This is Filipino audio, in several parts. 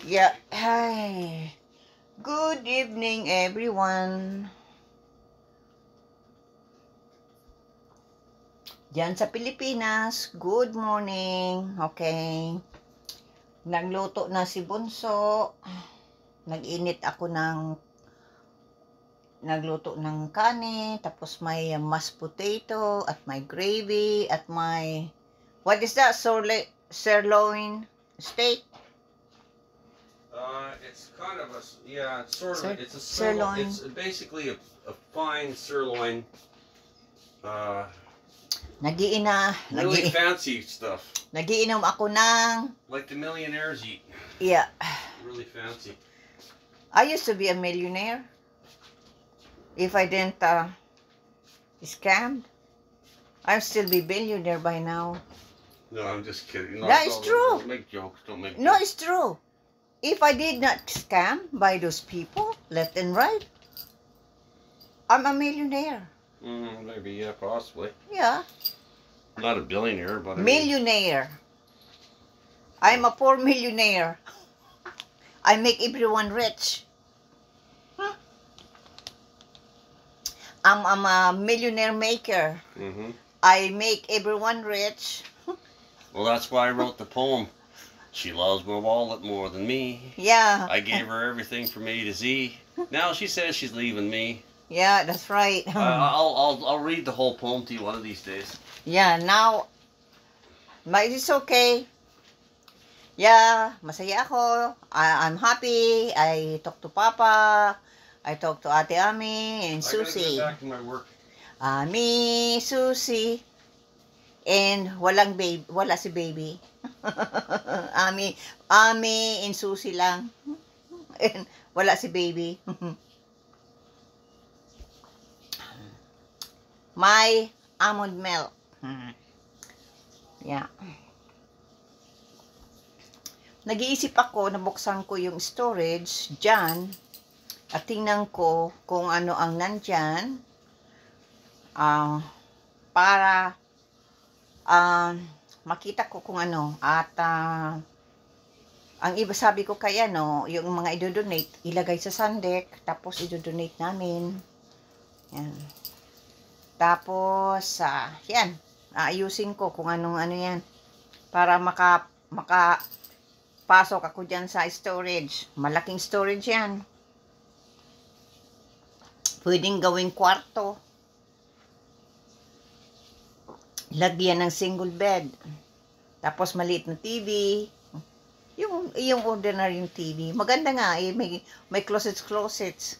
Yeah. Hi. Good evening, everyone. Diyan sa Pilipinas, good morning. Okay. Nagluto na si Bunso. Nagluto ng kanin, tapos may mashed potato, at may gravy, at my, what is that? Sirloin steak? It's kind of it's sort of, it's a sirloin. It's basically a fine sirloin. Really fancy stuff. Nagiinom ako ng, like the millionaires eat. Yeah. Really fancy. I used to be a millionaire. If I didn't scam, I'd still be billionaire by now. No, I'm just kidding. No, That is true. Don't make jokes. Don't make jokes. No, it's true. If I did not scam by those people, left and right, I'm a millionaire. Maybe, yeah, possibly. Yeah. Not a billionaire, but millionaire. I'm a poor millionaire. I make everyone rich. I'm a millionaire maker. I make everyone rich. Well, that's why I wrote the poem. She loves my wallet more than me. Yeah. I gave her everything from A to Z. Now she says she's leaving me. Yeah, that's right. I'll read the whole poem to you one of these days. Yeah, now, but it's okay. Yeah, masaya ako. I'm happy. I talk to Papa. I talk to Ate Ami and Susie. I gotta get back to my work. Ami, Susie, and wala si baby. Ami and Susie lang. And wala si baby. My almond milk. Yeah. Nag-iisip ako, nabuksan ko yung storage dyan at tingnan ko kung ano ang nandyan para makita ko kung ano. At ang iba sabi ko kaya yung mga idodonate, ilagay sa Sandek, tapos idodonate namin. Yan. Tapos, yan, aayusin ko kung anong ano yan. Para makapasok ako dyan sa storage. Malaking storage yan. Pwedeng gawing kwarto. Lagyan ng single bed. Tapos maliit na TV. Yung ordinary yung TV. Maganda nga, may closets.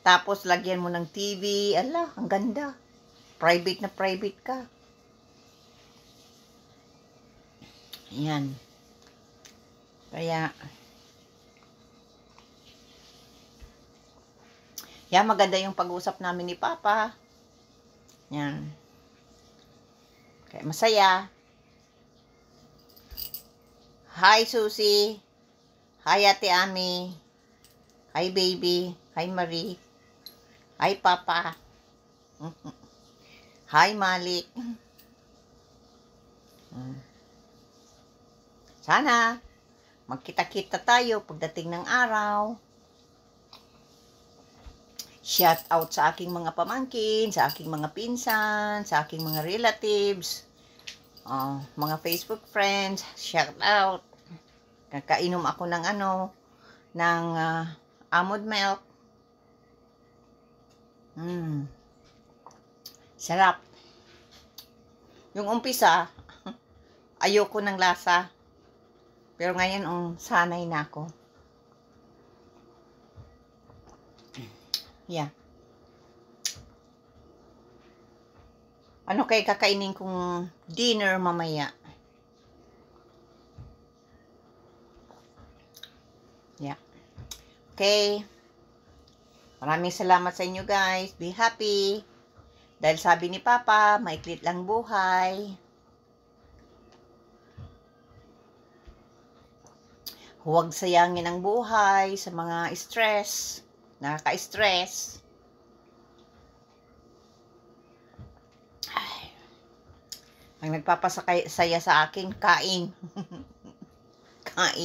Tapos lagyan mo ng TV. Ala, ang ganda. Private na private ka. Yan. Kaya, yan, maganda yung pag-usap namin ni Papa. Yan. Kaya masaya. Hi, Susie. Hi, Ate Ami. Hi, baby. Hi, Marie. Hi, Papa. Hi, Malik. Sana magkita-kita tayo pagdating ng araw. Shout out sa aking mga pamangkin, sa aking mga pinsan, sa aking mga relatives, mga Facebook friends. Shout out. Kakainom ako ng ng almond milk. Sarap. Yung umpisa, ayoko ng lasa. Pero ngayon, sanay na ako. Yeah. Ano kaya kakainin kong dinner mamaya? Yeah. Okay. Maraming salamat sa inyo guys. Be happy. Dahil sabi ni Papa, maiklit lang buhay. Huwag sayangin ang buhay sa mga stress, nakaka-stress. Ang nagpapasaya sa akin, kain. Kain.